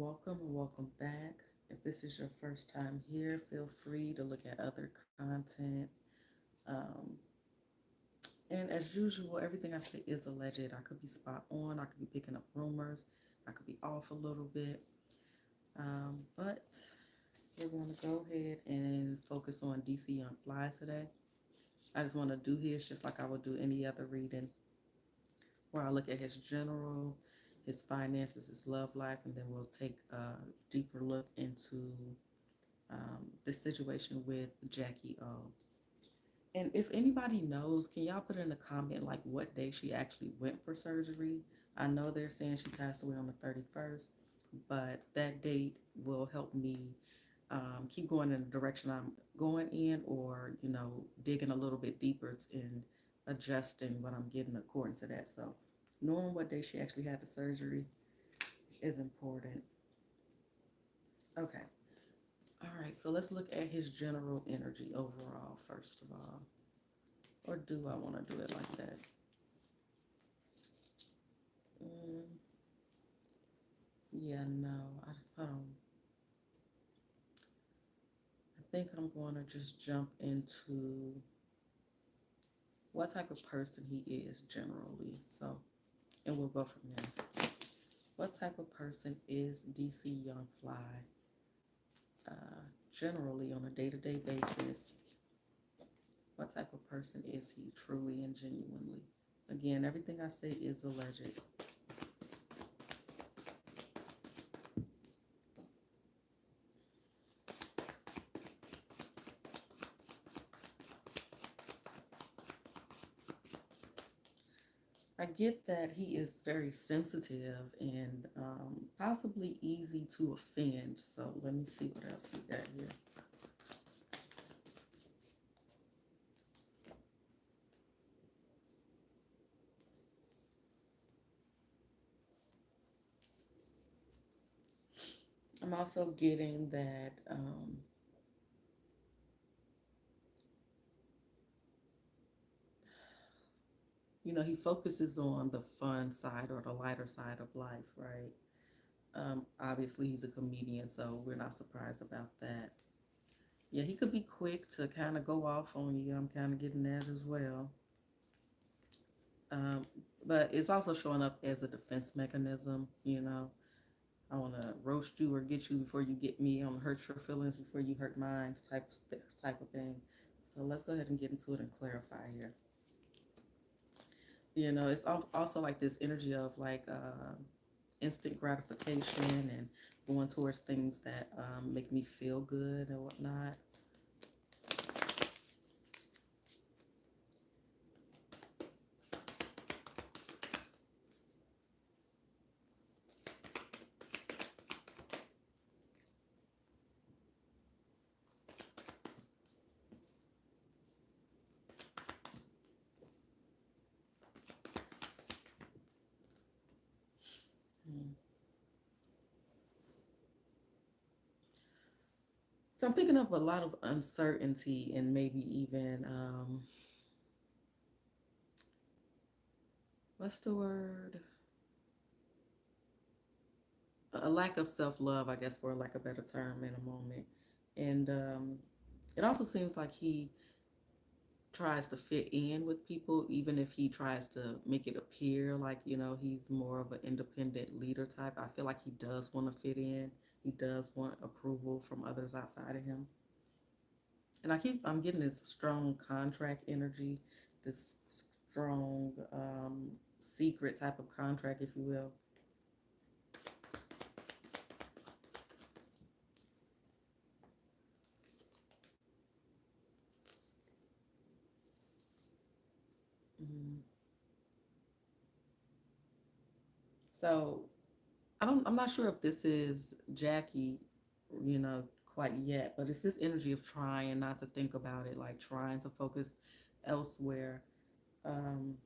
welcome and welcome back. If this is your first time here, feel free to look at other content. Um, and as usual, everything I say is alleged. I could be spot on, I could be picking up rumors, I could be off a little bit. But we're going to go ahead and focus on DC Young Fly today. I just want to do his just like I would do any other reading, where I look at his general, his finances, his love life, and then we'll take a deeper look into the situation with Jackie O. And if anybody knows, can y'all put in a comment like what day she actually went for surgery? I know they're saying she passed away on the 31st, but that date will help me keep going in the direction I'm going in, or digging a little bit deeper and adjusting what I'm getting according to that. So knowing what day she actually had the surgery is important. Okay. All right, so let's look at his general energy overall, first of all. Or do I want to do it like that? Mm, yeah, no. I think I'm going to just jump into what type of person he is generally. So, and we'll go from there. What type of person is DC Young Fly generally on a day-to-day basis? What type of person is he truly and genuinely? Again, everything I say is alleged. I get that he is very sensitive and possibly easy to offend. So let me see what else we got here. I'm also getting that he focuses on the fun side or the lighter side of life, right? Obviously, he's a comedian, so we're not surprised about that. Yeah, he could be quick to kind of go off on you. I'm kind of getting that as well. Um, but it's also showing up as a defense mechanism. I want to roast you or get you before you get me. I want to hurt your feelings before you hurt mine, type of thing. So let's go ahead and get into it and clarify here. It's also like this energy of like instant gratification and going towards things that make me feel good and whatnot. Hmm. So I'm picking up a lot of uncertainty and maybe even what's the word? A lack of self love, I guess, for lack of a better term, in a moment. And it also seems like he tries to fit in with people, even if he tries to make it appear like, he's more of an independent leader type. I feel like he does want to fit in. He does want approval from others outside of him. And I'm getting this strong contract energy, this strong secret type of contract, if you will. Mhm. So I'm not sure if this is Jackie, you know, quite yet, but it's this energy of trying not to think about it, like trying to focus elsewhere. Um,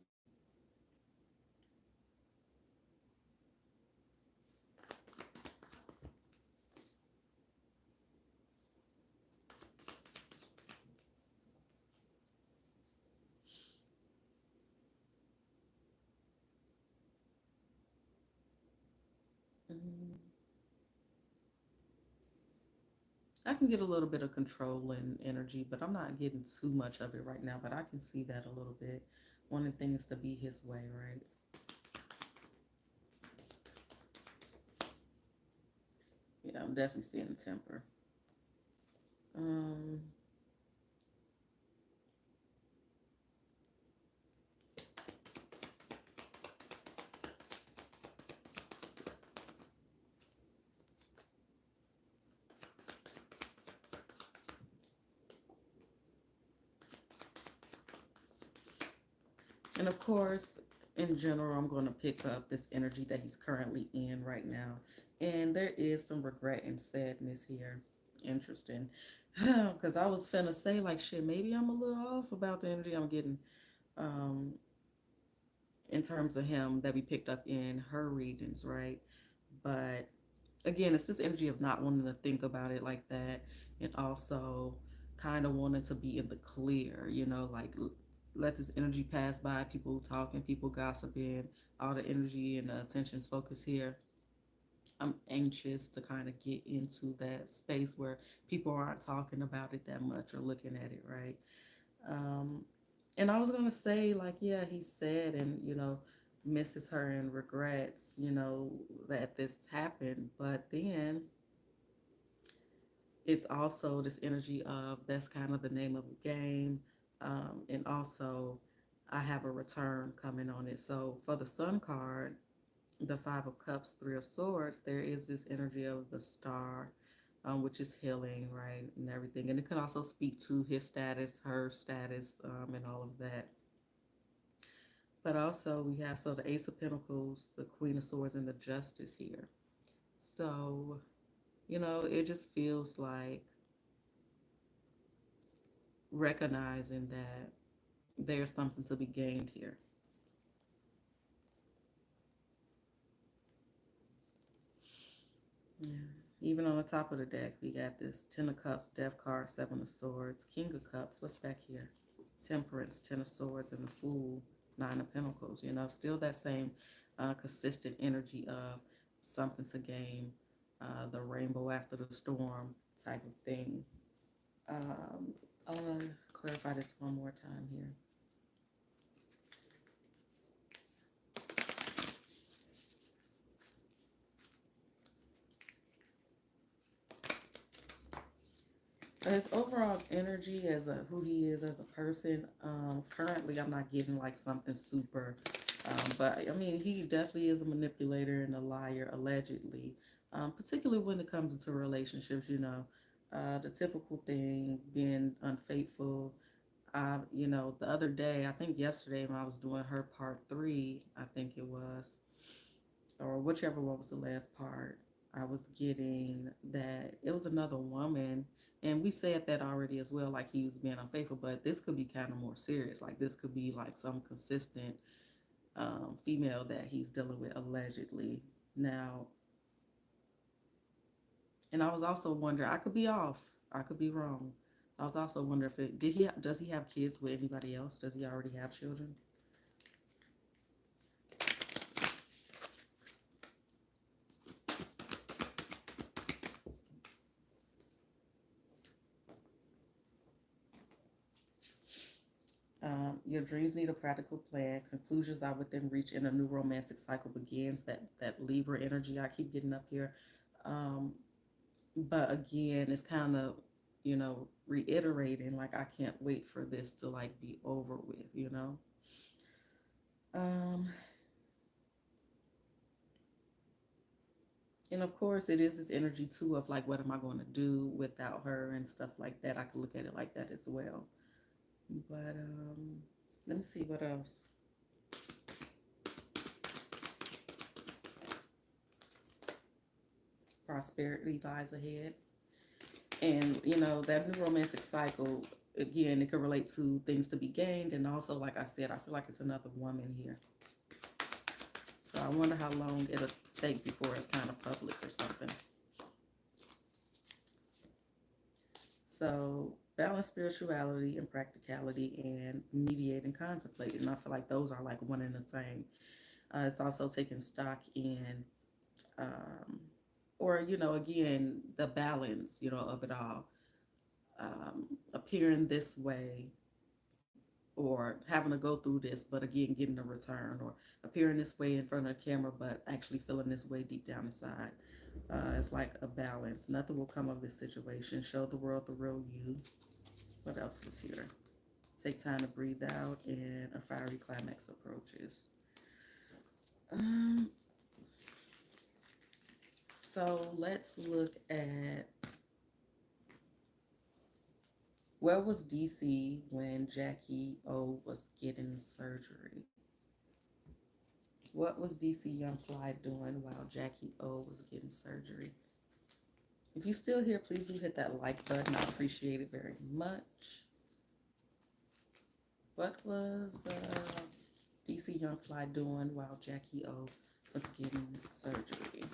mm, I can get a little bit of control and energy, but I'm not getting too much of it right now. But I can see that a little bit. Wanting things to be his way, right? Yeah, I'm definitely seeing temper. Um, and of course, in general, I'm going to pick up this energy that he's currently in right now. And there is some regret and sadness here. Interesting. Because I was finna say, like, shit, maybe I'm a little off about the energy I'm getting um, in terms of him that we picked up in her readings, right? But again, it's this energy of not wanting to think about it like that, and also kind of wanting to be in the clear, like let this energy pass by, people talking, people gossiping, all the energy and the attention's focus here. I'm anxious to kind of get into that space where people aren't talking about it that much or looking at it, right? Um, and I was gonna say, like, yeah, he's sad and misses her and regrets, that this happened. But then it's also this energy of that's kind of the name of the game, and also I have a return coming on it. So for the Sun card, the Five of Cups, Three of Swords, there is this energy of the Star, which is healing, right, and everything. And it can also speak to his status, her status, and all of that. But also we have so the Ace of Pentacles, the Queen of Swords, and the Justice here. So, it just feels like recognizing that there's something to be gained here. Yeah. Even on the top of the deck, we got this Ten of Cups, Death card, Seven of Swords, King of Cups. What's back here? Temperance, Ten of Swords, and the Fool, Nine of Pentacles. Still that same consistent energy of something to gain, the rainbow after the storm type of thing. I want to clarify this one more time here. His overall energy as a who he is as a person. Currently, I'm not getting like something super, but I mean, he definitely is a manipulator and a liar, allegedly. Particularly when it comes into relationships. The typical thing, being unfaithful. The other day, I think yesterday when I was doing her part three, I think it was, or whichever one was the last part, I was getting that it was another woman. And we said that already as well, like he was being unfaithful, but this could be kind of more serious. Like this could be like some consistent female that he's dealing with allegedly. Now, and I was also wondering, I could be off, I could be wrong. I was also wondering if does he have kids with anybody else? Does he already have children? Your dreams need a practical plan. Conclusions are within reach, and a new romantic cycle begins. That Libra energy I keep getting up here, um, but again, it's kind of reiterating like I can't wait for this to like be over with. Um, and of course, it is this energy too of like what am I going to do without her and stuff like that. I could look at it like that as well. But let me see what else. Prosperity lies ahead. And that new romantic cycle, again, it can relate to things to be gained, and also like I said, I feel like it's another woman here. So I wonder how long it'll take before it's kind of public or something. So balance spirituality and practicality and mediate and contemplate, and I feel like those are like one and the same. It's also taking stock in um, or, again, the balance, of it all. Appearing this way, or having to go through this, but again, getting a return, or appearing this way in front of the camera, but actually feeling this way deep down inside. It's like a balance. Nothing will come of this situation. Show the world the real you. What else was here? Take time to breathe out, and a fiery climax approaches. Um, so let's look at, where was DC when Jackie O was getting surgery? What was DC Young Fly doing while Jackie O was getting surgery? If you're still here, please do hit that like button. I appreciate it very much. What was DC Young Fly doing while Jackie O was getting surgery?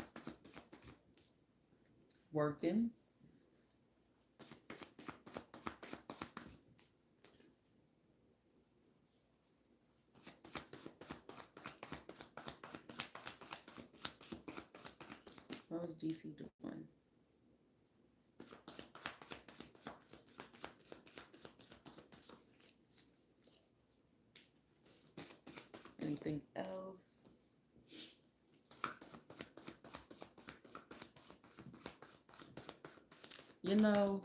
Working. What was DC doing? Anything else? You know,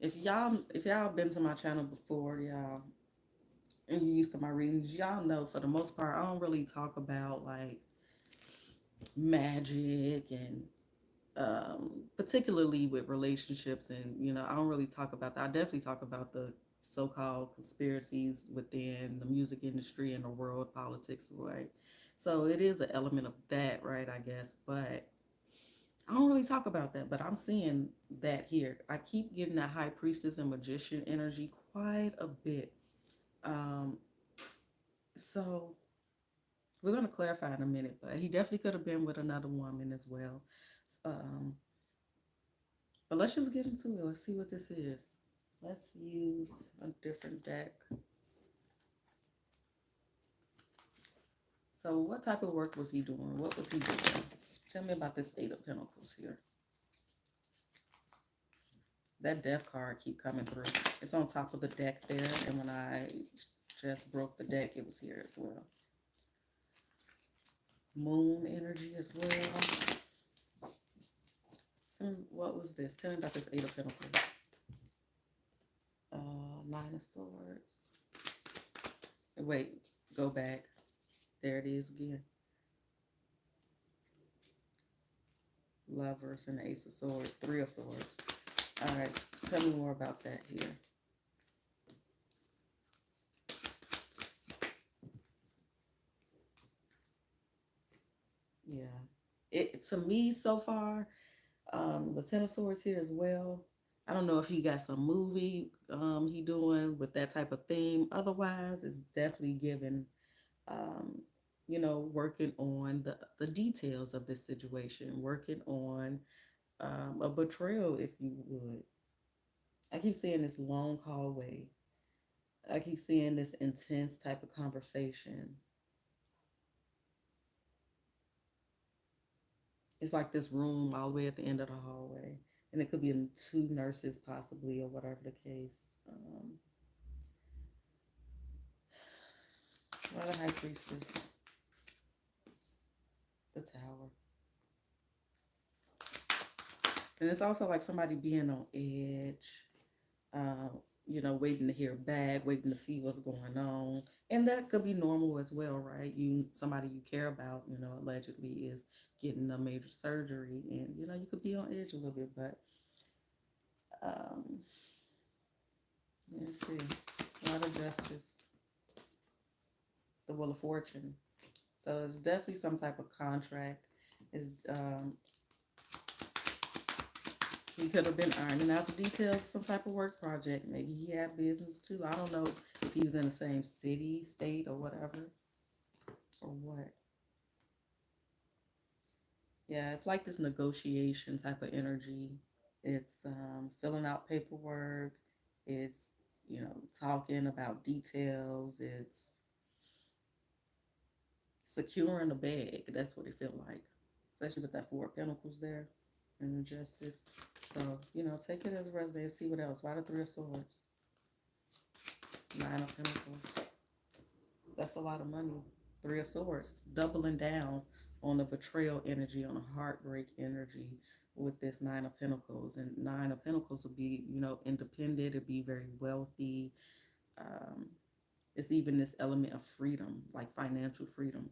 if y'all been to my channel before, y'all, and you used to my readings, y'all know for the most part I don't really talk about like magic and particularly with relationships, and I don't really talk about that. I definitely talk about the so-called conspiracies within the music industry and the world politics, right? So it is an element of that, right, I guess, but I don't really talk about that. But I'm seeing that here. I keep getting that high priestess and magician energy quite a bit. um so we're going to clarify in a minute, but he definitely could have been with another woman as well. um But let's just get into it. Let's see what this is. Let's use a different deck. So what type of work was he doing? What was he doing? Tell me about this Eight of Pentacles here. That Death card keep coming through. It's on top of the deck there, and when I just broke the deck, it was here as well. Moon energy as well. Tell me, what was this? Tell me about this Eight of Pentacles. Nine of Swords. Wait, go back. There it is again. Lovers and the Ace of Swords, Three of Swords. All right, tell me more about that here. Yeah, it to me so far, the Ten of Swords here as well. I don't know if he got some movie he doing with that type of theme. Otherwise, it's definitely given, um, working on the details of this situation, working on a betrayal, if you would. I keep seeing this long hallway. I keep seeing this intense type of conversation. It's like this room all the way at the end of the hallway. And it could be in two nurses, possibly, or whatever the case. Well, the High Priestess, the Tower. And it's also like somebody being on edge, uh, waiting to hear back, waiting to see what's going on. And that could be normal as well, right? Somebody you care about, allegedly is getting a major surgery, and you could be on edge a little bit, but um, let's see. A lot of Justice, the Wheel of Fortune. So it's definitely some type of contract. Is He could have been ironing out the details of some type of work project. Maybe he had business too. I don't know if he was in the same city, state, or whatever, or what. Yeah, it's like this negotiation type of energy. It's filling out paperwork. It's, talking about details. It's securing a bag. That's what it felt like. especially with that Four of Pentacles there and the Justice. So, you know, take it as a resume and see what else. Why the Three of Swords? Nine of Pentacles. That's a lot of money. Three of Swords. Doubling down on the betrayal energy, on the heartbreak energy with this Nine of Pentacles. And Nine of Pentacles will be, you know, independent. It'll be very wealthy. Um, it's even this element of freedom, like financial freedom.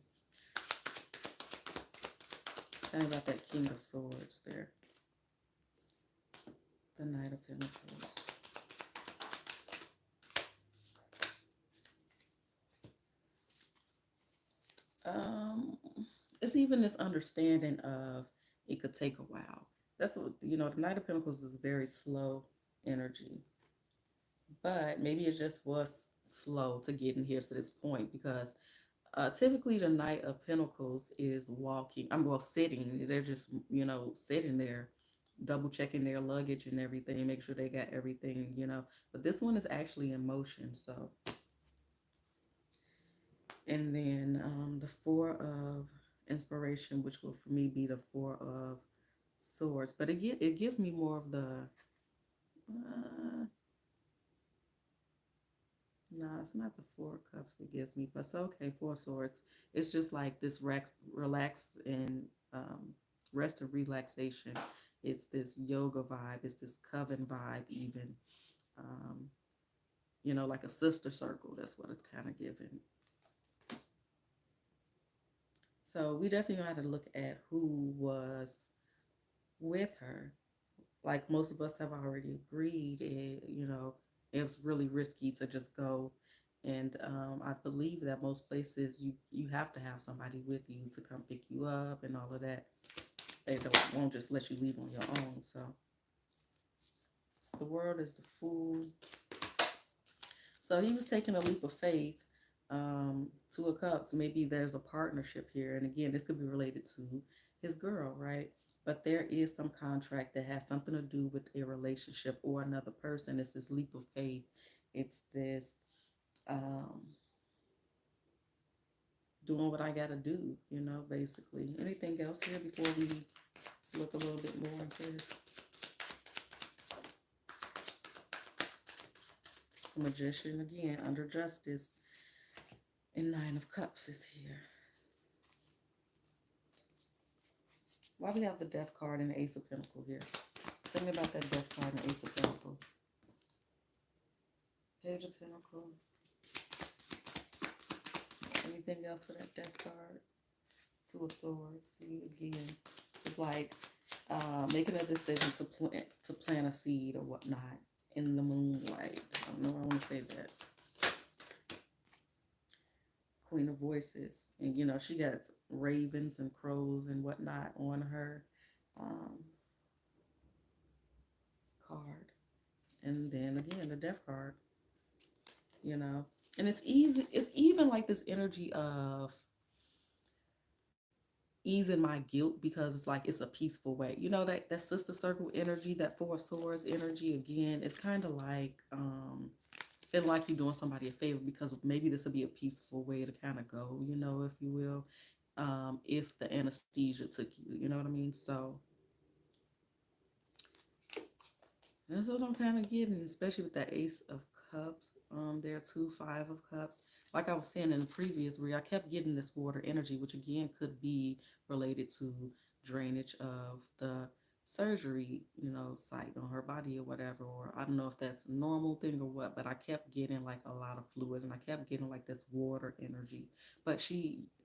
Tell me about that King of Swords there. The Knight of Pentacles. It's even this understanding of it could take a while. That's what, you know, the Knight of Pentacles is very slow energy. But maybe it just was slow to get in here to this point because typically the Knight of Pentacles is walking, well, sitting. They're just, you know, sitting there, double checking their luggage and everything, make sure they got everything, you know. But this one is actually in motion, so. And then the Four of Inspiration, which will for me be the Four of Swords. But it gives me more of the, no, it's not the Four of Cups that gives me, but it's okay, Four of Swords. It's just like this relax and rest and relaxation. It's this yoga vibe. It's this coven vibe even. Um, you know, like a sister circle. That's what it's kind of giving. So we definitely had to look at who was with her. Like most of us have already agreed, you know, it was really risky to just go. And I believe that most places you have to have somebody with you to come pick you up and all of that. They won't just let you leave on your own. So the World is the Fool. So he was taking a leap of faith. Two of Cups, maybe there's a partnership here. And again, this could be related to his girl, right? But there is some contract that has something to do with a relationship or another person. It's this leap of faith. It's this um, doing what I got to do, you know, basically. Anything else here before we look a little bit more into this? Magician again, under Justice. And Nine of Cups is here. Why we have the Death card and the Ace of Pentacles here? Tell me about that Death card and the Ace of Pentacles. Page of Pentacles. Anything else for that Death card? Two of Swords. See, again, it's like making a decision to plant a seed or whatnot in the moonlight. I don't know how I want to say that. Queen of Voices. And, you know, she got ravens and crows and whatnot on her card. And then, again, the Death card. You know. And it's easy. It's even like this energy of easing my guilt because it's like it's a peaceful way. You know, that sister circle energy, that Four of Swords energy, again, it's kind of like feel like you're doing somebody a favor because maybe this will be a peaceful way to kind of go, you know, if you will, if the anesthesia took you, you know what I mean? So that's what I'm kind of getting, especially with that Ace of Cups. There too, Five of Cups. Like I was saying in the previous read, I kept getting this water energy, which again could be related to drainage of the surgery, you know, site on her body or whatever. Or I don't know if that's a normal thing or what, but I kept getting like a lot of fluids and I kept getting like this water energy. But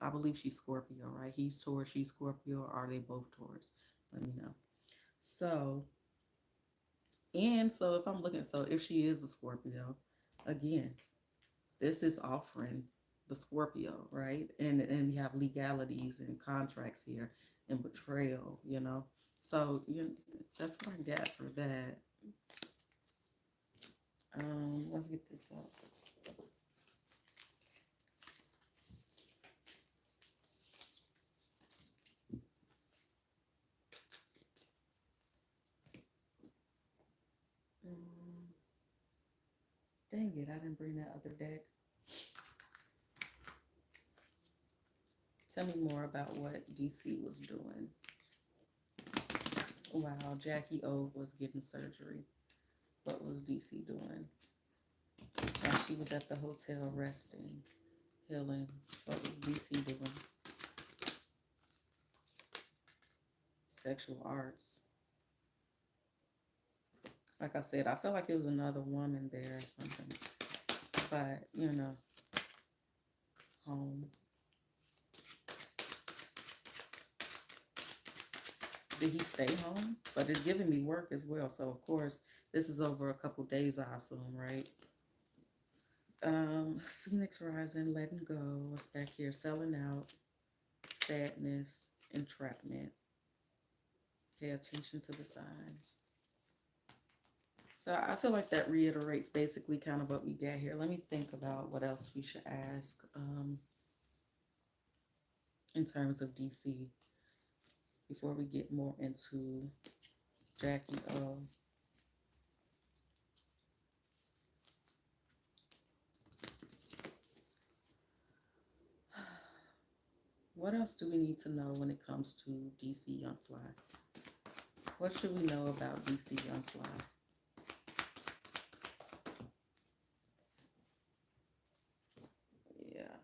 I believe she's Scorpio, right? He's Taurus, she's Scorpio. Or are they both Taurus? Let me know. So, and so if I'm looking, so if she is a Scorpio, again, this is offering the Scorpio, right? And you have legalities and contracts here and betrayal, you know. So that's what I got for that. Let's get this up. Dang it, I didn't bring that other deck. Tell me more about what DC was doing. Wow, Jackie O was getting surgery. What was DC doing? While she was at the hotel resting, healing. What was DC doing? Sexual arts. Like I said, I feel like it was another woman there or something. But, home. Did he stay home? But it's giving me work as well. So, of course, this is over a couple days, I assume, right? Phoenix Rising, letting go. What's back here? Selling out, sadness, entrapment. Pay attention to the signs. So I feel like that reiterates basically kind of what we get here. Let me think about what else we should ask in terms of DC before we get more into Jackie O. What else do we need to know when it comes to DC Young Fly? What should we know about DC Young Fly? Yeah.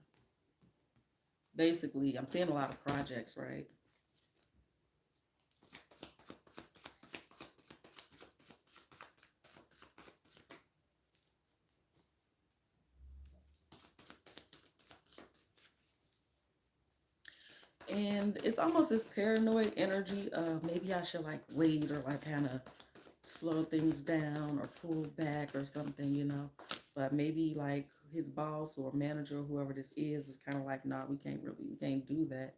Basically, I'm seeing a lot of projects, right? And it's almost this paranoid energy of maybe I should like wait or like kind of slow things down or pull back or something. But maybe like his boss or manager or whoever this is kind of like, nah, we can't do that.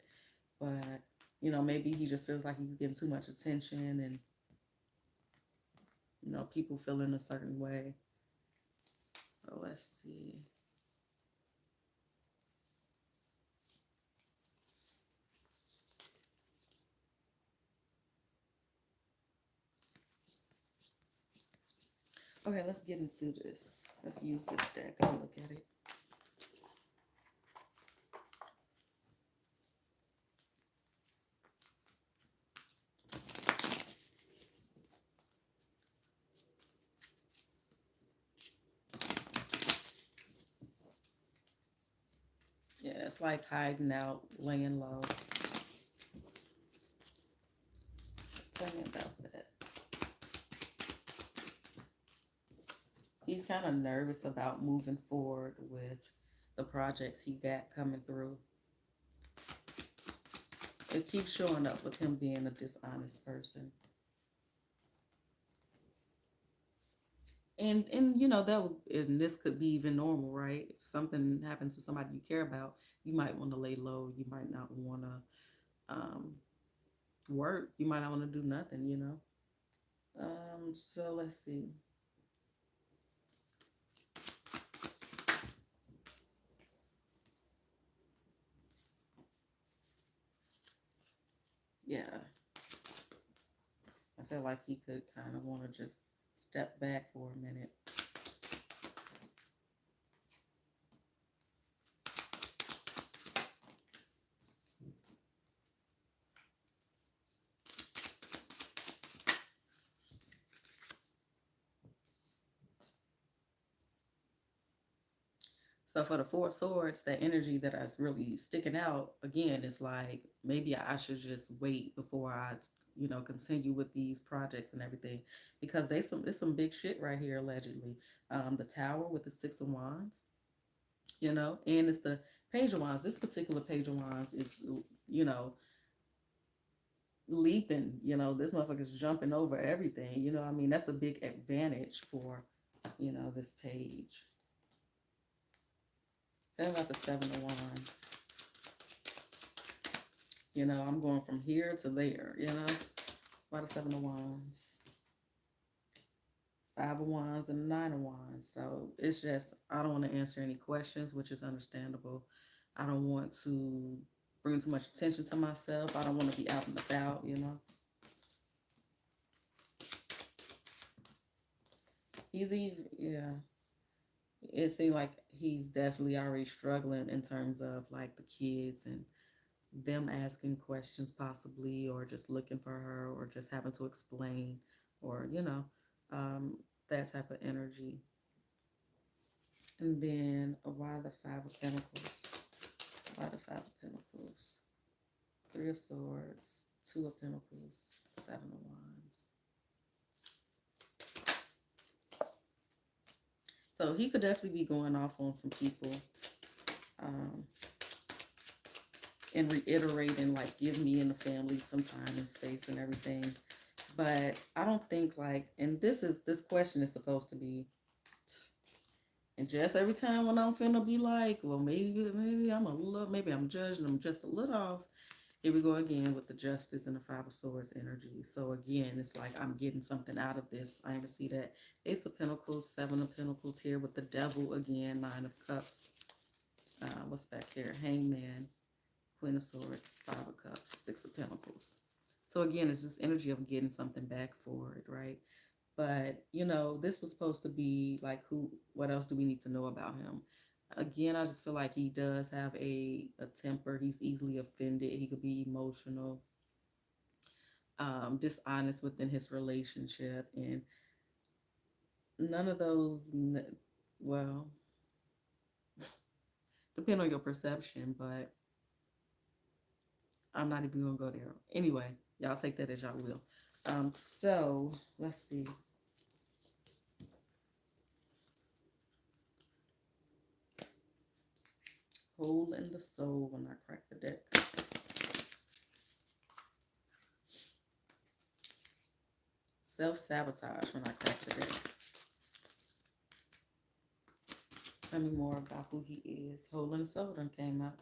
But, maybe he just feels like he's getting too much attention and, people feeling a certain way. So let's see. Okay, let's get into this. Let's use this deck and look at it. Yeah, it's like hiding out, laying low. Tell me about that. He's kind of nervous about moving forward with the projects he got coming through. It keeps showing up with him being a dishonest person. And and this could be even normal, right? If something happens to somebody you care about, you might want to lay low. You might not want to work. You might not want to do nothing. So let's see. Yeah, I feel like he could kind of want to just step back for a minute. So for the Four Swords, that energy that is really sticking out again is like maybe I should just wait before I, continue with these projects and everything because there's some big shit right here allegedly. The Tower with the Six of Wands, and it's the Page of Wands. This particular Page of Wands is, you know, leaping. This motherfucker's jumping over everything. I mean, that's a big advantage for, this page. Tell me about the Seven of Wands. I'm going from here to there. About the Seven of Wands, Five of Wands, and Nine of Wands. So it's just, I don't want to answer any questions, which is understandable. I don't want to bring too much attention to myself. I don't want to be out and about. He's even, yeah. It seems like he's definitely already struggling in terms of like the kids and them asking questions possibly, or just looking for her, or just having to explain, or um, that type of energy. And then why the Five of Pentacles? Why the Five of Pentacles? Three of Swords, Two of Pentacles, Seven of Wands. So he could definitely be going off on some people, um, and reiterating, like, give me and the family some time and space and everything. But I don't think, like, and this question is supposed to be, and just every time when I'm finna be like, well, maybe I'm a little, maybe I'm judging them just a little off. Here we go again with the Justice and the Five of Swords energy. So again, it's like I'm getting something out of this. I even see that Ace of Pentacles, Seven of Pentacles here with the Devil again, Nine of Cups. What's back here? Hangman, Queen of Swords, Five of Cups, Six of Pentacles. So again, it's this energy of getting something back for it, right? But this was supposed to be like, what else do we need to know about him? Again, I just feel like he does have a temper. He's easily offended. He could be emotional, dishonest within his relationship, and none of those, well, depend on your perception, but I'm not even gonna go there. Anyway, y'all take that as y'all will. So let's see. Hole in the soul when I crack the deck. Self-sabotage when I crack the deck. Tell me more about who he is. Hole in the soul done came up.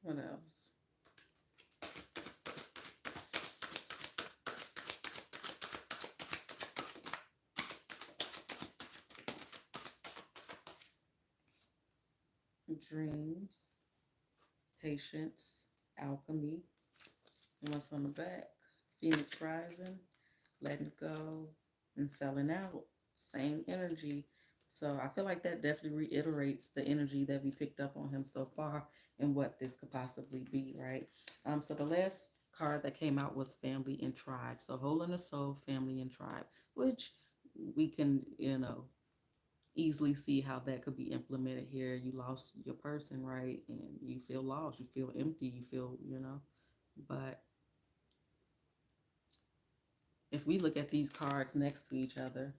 What else? Dreams, patience, alchemy. And what's on the back? Phoenix rising, letting go, and selling out. Same energy. So I feel like that definitely reiterates the energy that we picked up on him so far and what this could possibly be, right? So the last card that came out was family and tribe. So hole in the soul, family and tribe, which we can, easily see how that could be implemented here. You lost your person, right? And you feel lost, you feel empty, you feel, but if we look at these cards next to each other,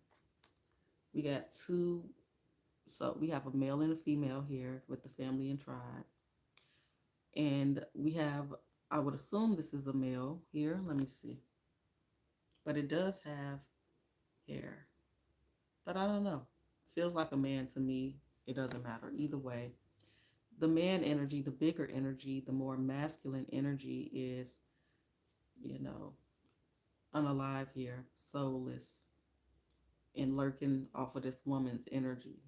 we got two. So we have a male and a female here with the family and tribe. And we have, I would assume this is a male here. Let me see. But it does have hair. But I don't know. Feels like a man to me. It doesn't matter. Either way, the man energy, the bigger energy, the more masculine energy is, you know, unalive here, soulless, and lurking off of this woman's energy.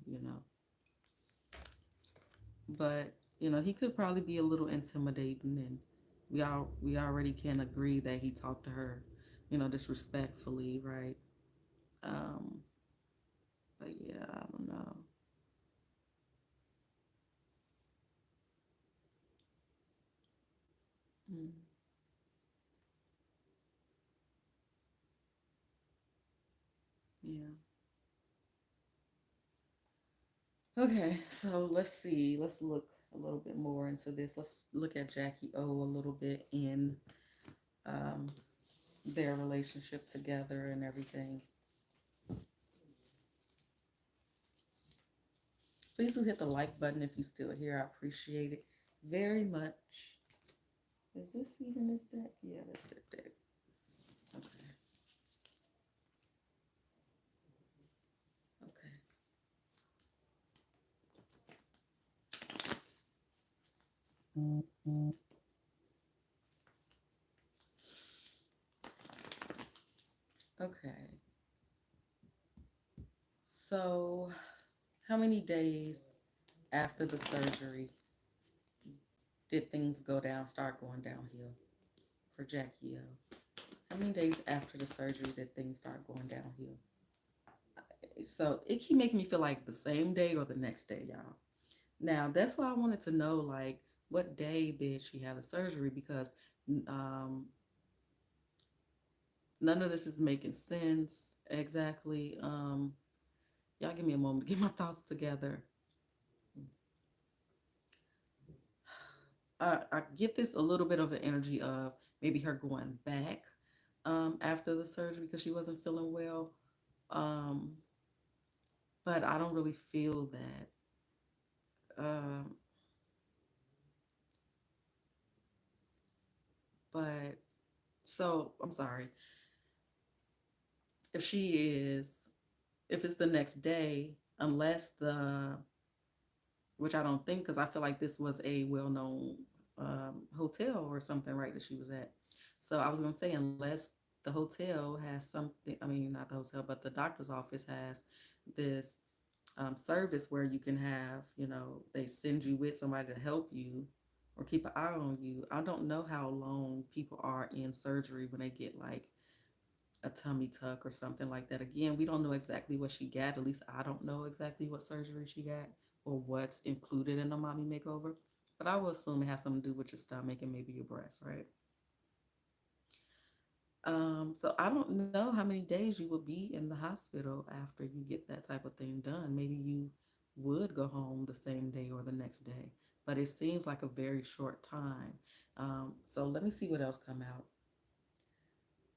But, he could probably be a little intimidating, and we already can agree that he talked to her, disrespectfully, right? Um, but yeah, I don't know. Mm, yeah. Okay, so let's see. Let's look a little bit more into this. Let's look at Jackie O a little bit in um, their relationship together and everything. Please do hit the like button if you're still here. I appreciate it very much. Is this even this deck? Yeah, that's that deck. Okay. Okay. Okay. So, how many days after the surgery did things start going downhill for Jackie O? How many days after the surgery did things start going downhill? So it keep making me feel like the same day or the next day, y'all. Now that's why I wanted to know, like, what day did she have the surgery? Because um, none of this is making sense exactly. Y'all give me a moment to get my thoughts together. I get this a little bit of an energy of maybe her going back after the surgery because she wasn't feeling well. Um, but I don't really feel that. Um, but so I'm sorry if she is, if it's the next day, unless the, which I don't think, because I feel like this was a well-known hotel or something, right, that she was at. So I was gonna say, unless the hotel has something, I mean, not the hotel, but the doctor's office has this service where you can have, they send you with somebody to help you or keep an eye on you. I don't know how long people are in surgery when they get like a tummy tuck or something like that. Again, we don't know exactly what she got. At least I don't know exactly what surgery she got or what's included in the mommy makeover. But I will assume it has something to do with your stomach and maybe your breast, right? So I don't know how many days you will be in the hospital after you get that type of thing done. Maybe you would go home the same day or the next day, but it seems like a very short time. So let me see what else come out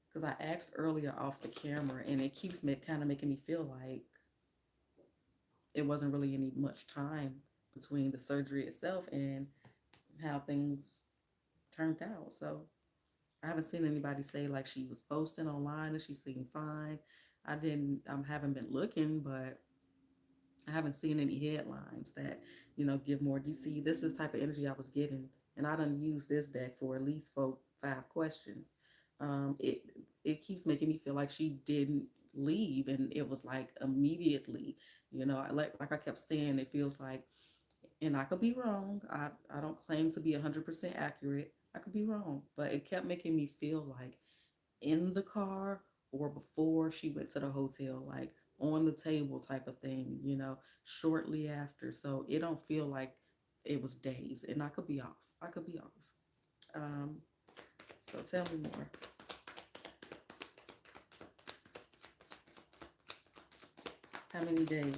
because I asked earlier off the camera, and it keeps me kind of making me feel like it wasn't really any much time between the surgery itself and how things turned out. So I haven't seen anybody say like she was posting online and she seemed fine. I haven't been looking, but I haven't seen any headlines that, give more DC. This is type of energy I was getting. And I done used this deck for at least 5 questions. It keeps making me feel like she didn't leave and it was like immediately, like I kept saying, it feels like, and I could be wrong. I don't claim to be 100% accurate. I could be wrong, but it kept making me feel like in the car or before she went to the hotel, like on the table type of thing, shortly after. So it don't feel like it was days, and I could be off. I could be off. Um, so tell me more. How many days?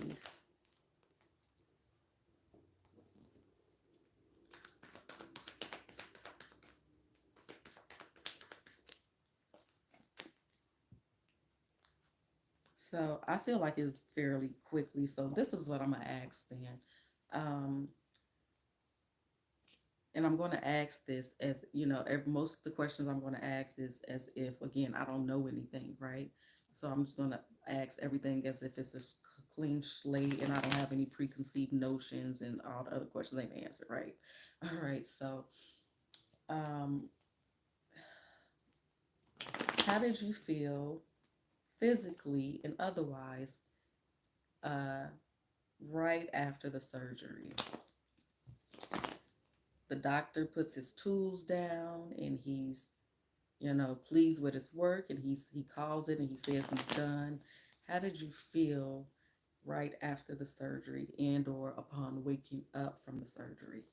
So I feel like it's fairly quickly. So this is what I'm gonna ask then. Um, and I'm going to ask this as most of the questions I'm going to ask is as if, again, I don't know anything, right? So I'm just going to ask everything as if it's a clean slate and I don't have any preconceived notions and all the other questions they may answer, right? All right. So, um, how did you feel physically and otherwise uh, right after the surgery? The doctor puts his tools down and he's pleased with his work, and he calls it and he says he's done. How did you feel right after the surgery and or upon waking up from the surgery?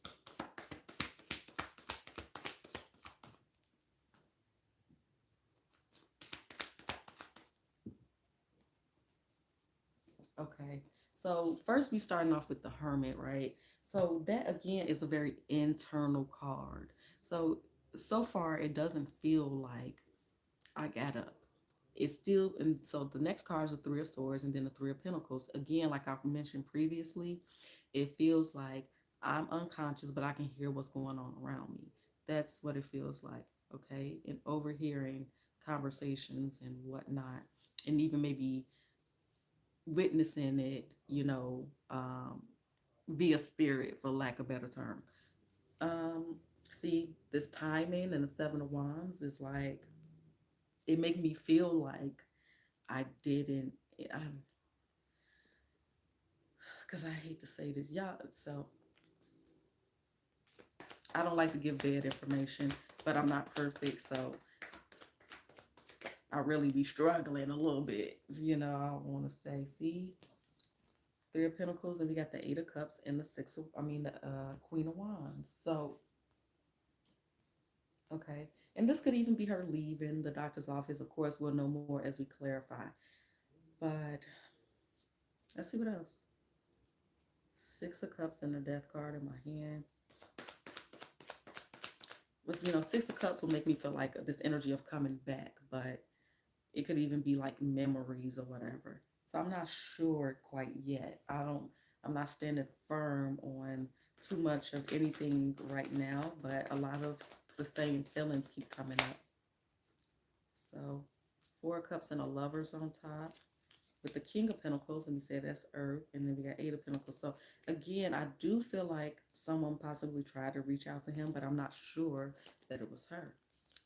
Okay. So first we starting off with the Hermit, right? So that again is a very internal card. So far it doesn't feel like I got up. It's still, and so the next card is the Three of Swords and then the Three of Pentacles. Again, like I mentioned previously, it feels like I'm unconscious, but I can hear what's going on around me. That's what it feels like, okay? And overhearing conversations and whatnot, and even maybe witnessing it, via spirit, for lack of a better term. Um, See, this timing and the Seven of Wands is like, it make me feel like I didn't, because I hate to say this, y'all. So I don't like to give bad information, but I'm not perfect. So I really be struggling a little bit. I want to say, see, Three of Pentacles, and we got the Eight of Cups and the the Queen of Wands. So, okay. And this could even be her leaving the doctor's office. Of course, we'll know more as we clarify. But let's see what else. Six of Cups and the Death card in my hand. Six of Cups will make me feel like this energy of coming back, but it could even be like memories or whatever. So I'm not sure quite yet. I'm not standing firm on too much of anything right now, but a lot of the same feelings keep coming up. So Four of Cups and a Lovers on top with the King of Pentacles, and we say that's Earth, and then we got Eight of Pentacles. So again, I do feel like someone possibly tried to reach out to him, but I'm not sure that it was her.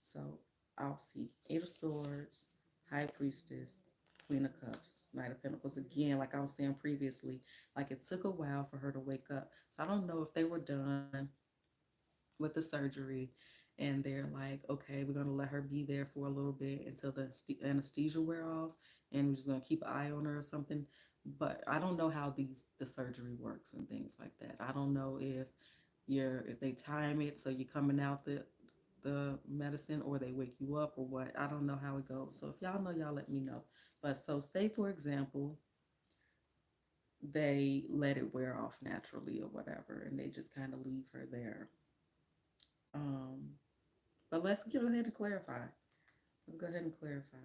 So I'll see. Eight of Swords, High Priestess, Queen of Cups, Knight of Pentacles. Again, like I was saying previously, like it took a while for her to wake up. So I don't know if they were done with the surgery and they're like, okay, we're going to let her be there for a little bit until the anesthesia wear off, and we're just going to keep an eye on her or something. But I don't know how the surgery works and things like that. I don't know if they time it so you're coming out the medicine, or they wake you up, or what. I don't know how it goes. So if y'all know, y'all let me know. But so say for example, they let it wear off naturally or whatever, and they just kind of leave her there. Um, but let's go ahead and clarify. Let's go ahead and clarify.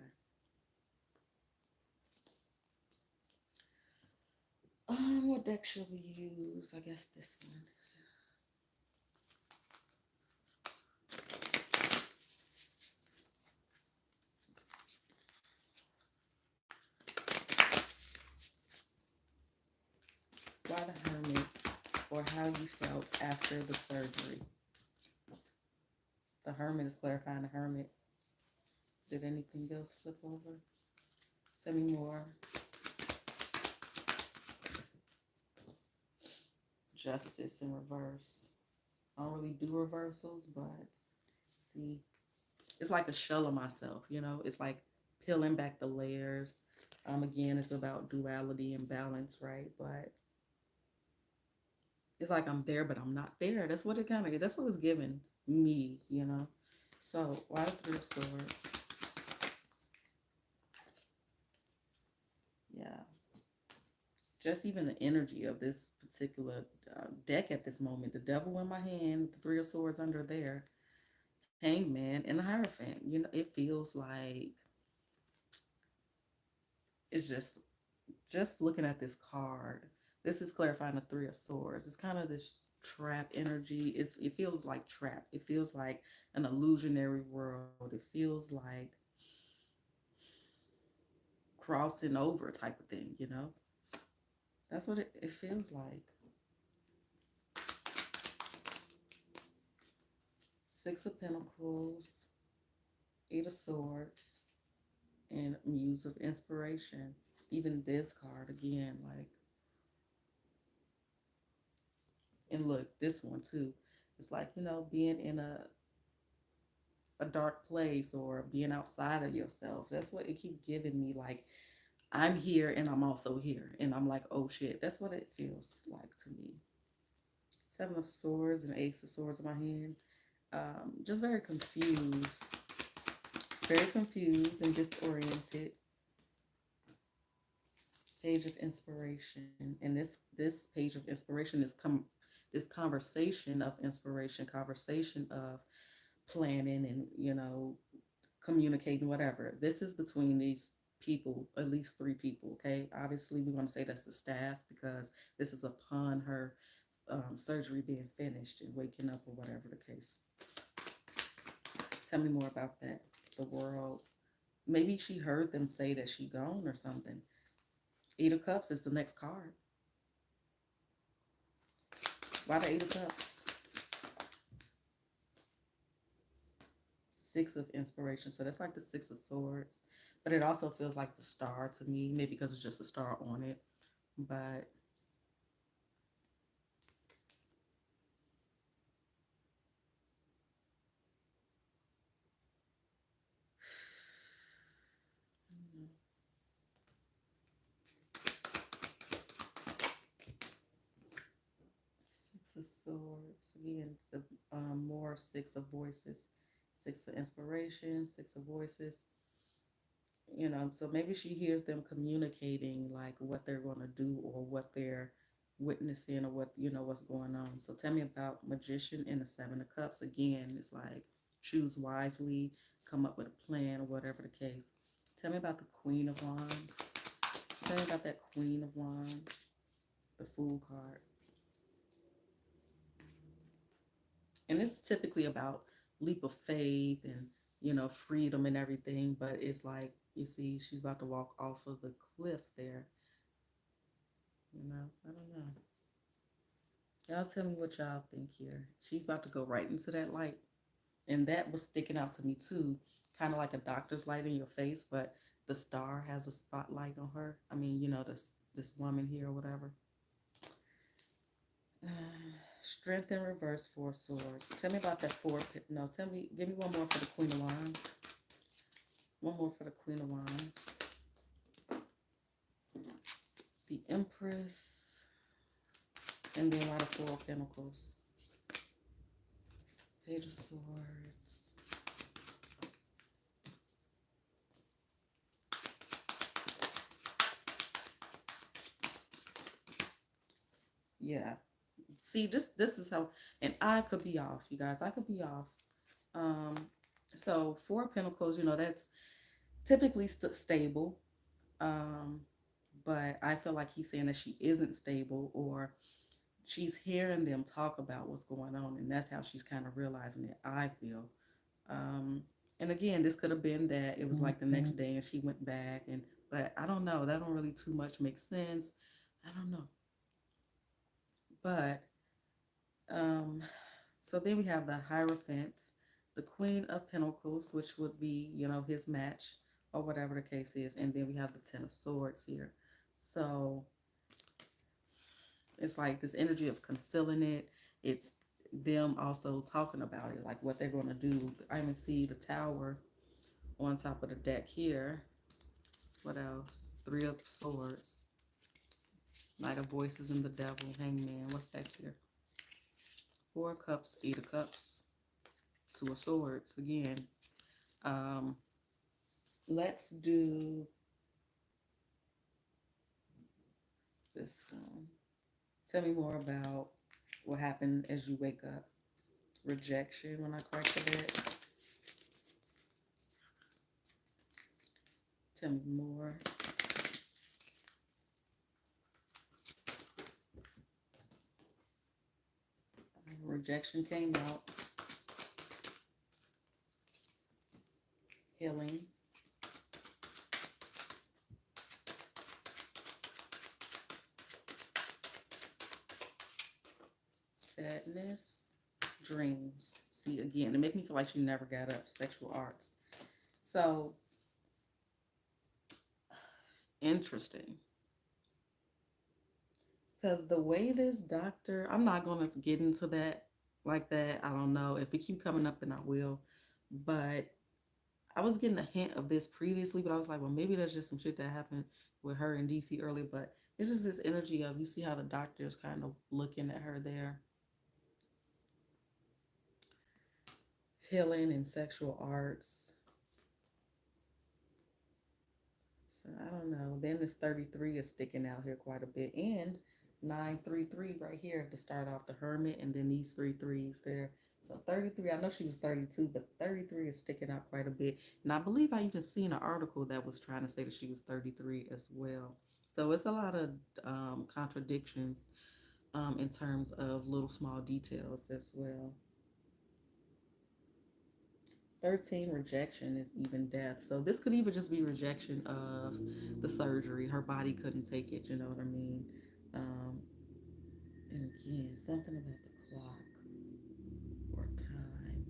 What deck should we use? I guess this one. Why the Hermit, or how you felt after the surgery. The Hermit is clarifying the Hermit. Did anything else flip over? Tell me more. Justice in reverse. I don't really do reversals, but see, it's like a shell of myself, It's like peeling back the layers. Again, it's about duality and balance, right? But it's like I'm there, but I'm not there. That's what it's giving me. So, why the Three of Swords? Yeah. Just even the energy of this particular deck at this moment. The Devil in my hand, the Three of Swords under there, Hangman, and the Hierophant. It feels like it's just looking at this card. This is clarifying the Three of Swords. It's kind of this trap energy. It feels like trap. It feels like an illusionary world. It feels like crossing over type of thing. That's what it feels like. Six of Pentacles, Eight of Swords, and Muse of Inspiration. Even this card again, like, and look, this one too. It's like, being in a dark place or being outside of yourself. That's what it keeps giving me. Like, I'm here and I'm also here. And I'm like, oh shit. That's what it feels like to me. Seven of Swords and Ace of Swords in my hand. Just very confused. Very confused and disoriented. Page of Inspiration. And this page of inspiration is this conversation of inspiration, conversation of planning and, communicating, whatever. This is between these people, at least three people, okay? Obviously, we want to say that's the staff because this is upon her surgery being finished and waking up or whatever the case. Tell me more about that. The World. Maybe she heard them say that she gone or something. Eight of Cups is the next card. Why the Eight of Cups? Six of Inspiration. So that's like the Six of Swords. But it also feels like the Star to me. Maybe because it's just a star on it. But of Swords. Again, the more Six of Voices, Six of Inspiration, Six of Voices. You know, so maybe she hears them communicating like what they're going to do or what they're witnessing or what, you know, what's going on. So tell me about Magician and the Seven of Cups. Again, it's like choose wisely, come up with a plan or whatever the case. Tell me about the Queen of Wands. Tell me about that Queen of Wands, the Fool card. And it's typically about leap of faith and, you know, freedom and everything, but it's like, you see, she's about to walk off of the cliff there. You know, I don't know. Y'all tell me what y'all think here. She's about to go right into that light. And that was sticking out to me too, kind of like a doctor's light in your face, but the star has a spotlight on her. I mean, you know, this woman here or whatever. Strength in reverse, Four Swords. Tell me about that four. No, tell me. Give me one more for the Queen of Wands. One more for the Queen of Wands. The Empress. And then why the Four of Pentacles. Page of Swords. Yeah. See, this is how, and I could be off, you guys. I could be off. Um, so Four of Pentacles, you know, that's typically stable. Um, but I feel like he's saying that she isn't stable, or she's hearing them talk about what's going on, and that's how she's kind of realizing it, I feel. Um, and again, this could have been that it was like the next day and she went back, and but I don't know. That don't really too much make sense. I don't know. But so then we have the Hierophant, the Queen of Pentacles, which would be, you know, his match or whatever the case is, and then we have the Ten of Swords here. So it's like this energy of concealing it. It's them also talking about it, like what they're going to do. I even see the Tower on top of the deck here. What else? Three of Swords. Knight of Voices and the Devil. Hangman. What's back here? Four of Cups. Eight of Cups. Two of Swords. Again. Let's do this one. Tell me more about what happened as you wake up. Rejection when I crack the bed. Tell me more. Rejection came out. Healing. Sadness. Dreams. See, again, it makes me feel like she never got up. Sexual arts. So, interesting. Because the way this doctor, I'm not going to get into that like that. I don't know. If it keep coming up, then I will. But I was getting a hint of this previously, but I was like, well, maybe that's just some shit that happened with her in DC earlier. But it's just this energy of, you see how the doctor is kind of looking at her there. Healing and sexual arts. So I don't know. Then this 33 is sticking out here quite a bit. And 933 right here to start off, the Hermit, and then these three threes there. So 33, I know she was 32, but 33 is sticking out quite a bit. And I believe I even seen an article that was trying to say that she was 33 as well. So it's a lot of contradictions in terms of little small details as well. 13, rejection is even death. So this could even just be rejection of the surgery. Her body couldn't take it, you know what I mean? Um, and again, something about the clock or time.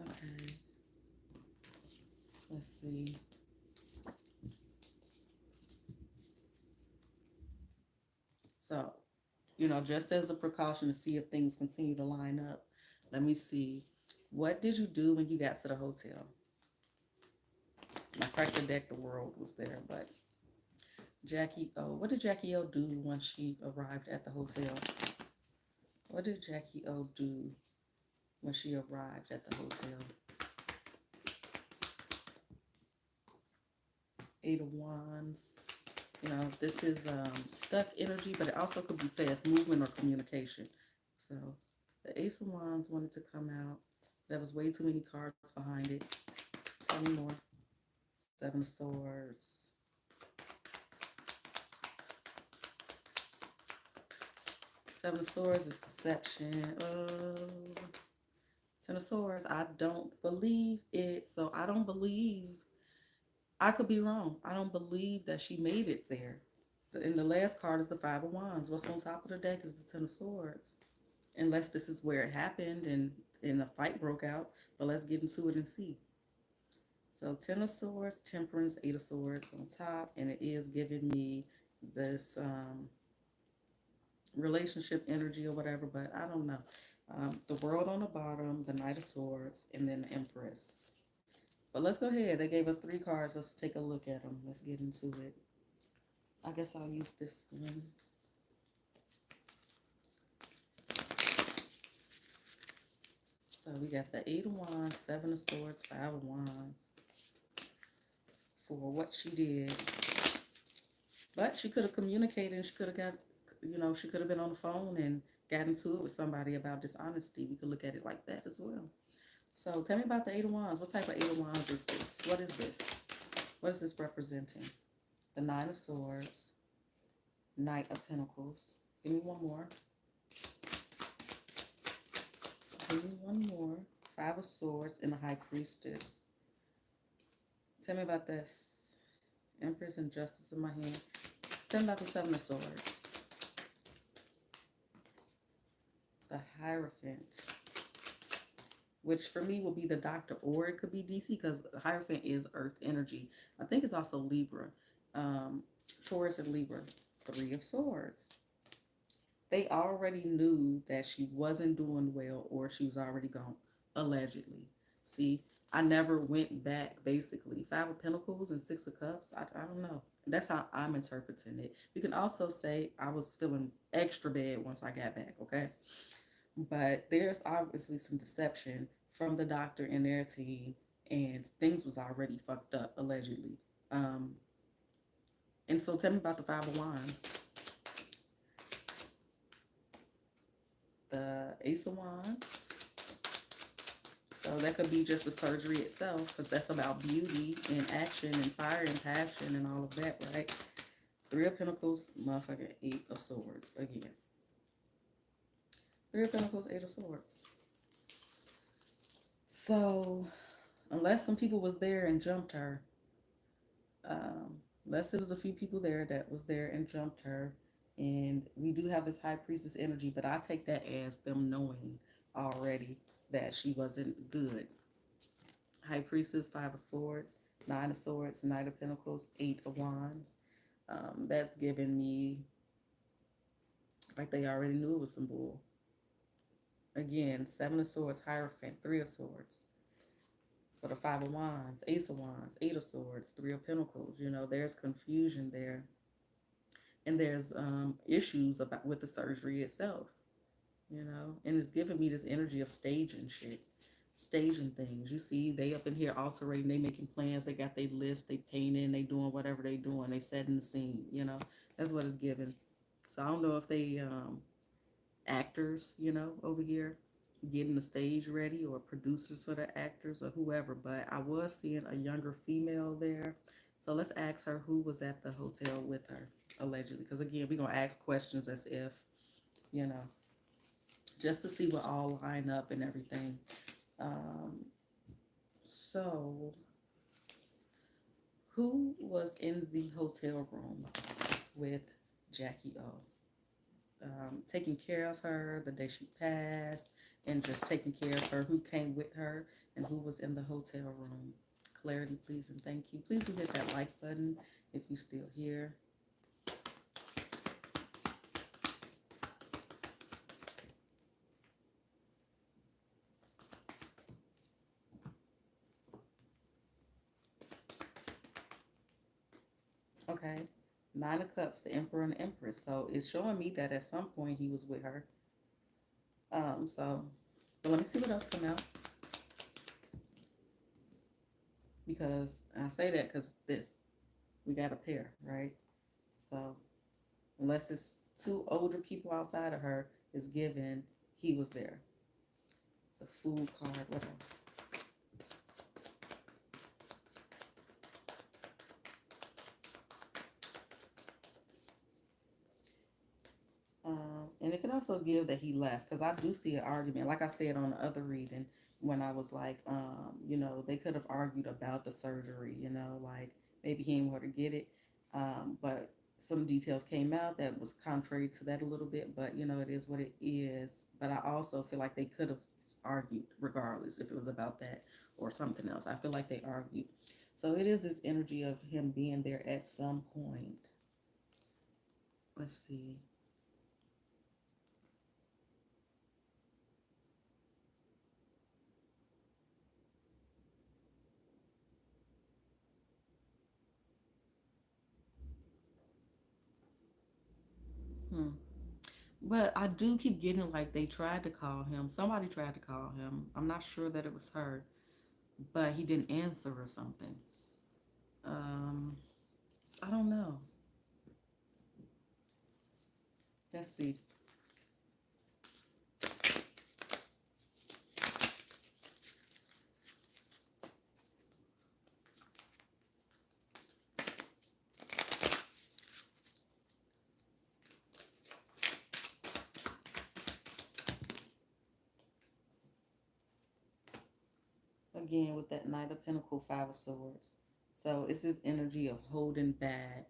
Okay, let's see. So, you know, just as a precaution to see if things continue to line up, let me see. What did you do when you got to the hotel? I cracked the deck, the world was there, but Jackie O. What did Jackie O do when she arrived at the hotel? What did Jackie O do when she arrived at the hotel? Eight of Wands. You know, this is stuck energy, but it also could be fast movement or communication. So the Ace of Wands wanted to come out. There was way too many cards behind it. Tell me more. Seven of Swords. Seven of Swords is deception. Ten of Swords, I don't believe it. So I don't believe, I could be wrong. I don't believe that she made it there. And the last card is the Five of Wands. What's on top of the deck is the Ten of Swords. Unless this is where it happened and a fight broke out. But let's get into it and see. So Ten of Swords, Temperance, Eight of Swords on top. And it is giving me this relationship energy or whatever, but I don't know. The World on the bottom, the Knight of Swords, and then the Empress. But let's go ahead. They gave us three cards. Let's take a look at them. Let's get into it. I guess I'll use this one. So we got the Eight of Wands, Seven of Swords, Five of Wands for what she did. But she could have communicated and she could have got, you know, she could have been on the phone and got into it with somebody about dishonesty. We could look at it like that as well. So tell me about the Eight of Wands. What type of Eight of Wands is this? What is this? What is this representing? The Nine of Swords, Knight of Pentacles. Give me one more. Give me one more. Five of Swords and the High Priestess. Tell me about this. Empress and Justice in my hand. Tell me about the Seven of Swords. The Hierophant. Which for me will be the Doctor, or it could be DC because the Hierophant is Earth energy. I think it's also Libra. Taurus and Libra. Three of Swords. They already knew that she wasn't doing well or she was already gone, allegedly. See, I never went back, basically. Five of Pentacles and Six of Cups. I don't know. That's how I'm interpreting it. You can also say I was feeling extra bad once I got back, okay? But there's obviously some deception from the Doctor and their team, and things was already fucked up, allegedly. And so tell me about the Five of Wands. The Ace of Wands. So that could be just the surgery itself, because that's about beauty and action and fire and passion and all of that, right? Three of Pentacles, motherfucking Eight of Swords again. Three of Pentacles, Eight of Swords. So unless some people was there and jumped her, unless there was a few people there that was there and jumped her, and we do have this High Priestess energy, but I take that as them knowing already that she wasn't good. High Priestess, Five of Swords, Nine of Swords, Knight of Pentacles, Eight of Wands. That's giving me like they already knew it was some bull. Again, Seven of Swords, Hierophant, Three of Swords. For the Five of Wands, Ace of Wands, Eight of Swords, Three of Pentacles. You know, there's confusion there. And there's issues about with the surgery itself. You know, and it's giving me this energy of staging shit. Staging things. You see, they up in here altering, they making plans, they got their list, they painting, they doing whatever they doing, they setting the scene, you know. That's what it's giving. So I don't know if they actors, you know, over here getting the stage ready, or producers for the actors or whoever, but I was seeing a younger female there. So let's ask her who was at the hotel with her, allegedly. Because again, we're going to ask questions as if, you know, just to see what all line up and everything. So who was in the hotel room with Jackie O? Taking care of her the day she passed, and just taking care of her, who came with her, and who was in the hotel room. Clarity, please, and thank you. Please do hit that like button if you're still here. Okay, Nine of Cups, the Emperor and the Empress. So it's showing me that at some point he was with her. So, but let me see what else come out. Because I say that because we got a pair, right? So unless it's two older people outside of her, is given he was there. The Fool card. What else? And it can also give that he left because I do see an argument. Like I said on the other reading, when I was like, they could have argued about the surgery, like maybe he didn't want to get it. But some details came out that was contrary to that a little bit, but it is what it is. But I also feel like they could have argued regardless if it was about that or something else. I feel like they argued. So it is this energy of him being there at some point. Let's see. Hmm. But I do keep getting like they tried to call him. Somebody tried to call him. I'm not sure that it was her, but he didn't answer or something. Um, I don't know. Let's see. Again with that Knight of Pentacle, Five of Swords. So it's this energy of holding back.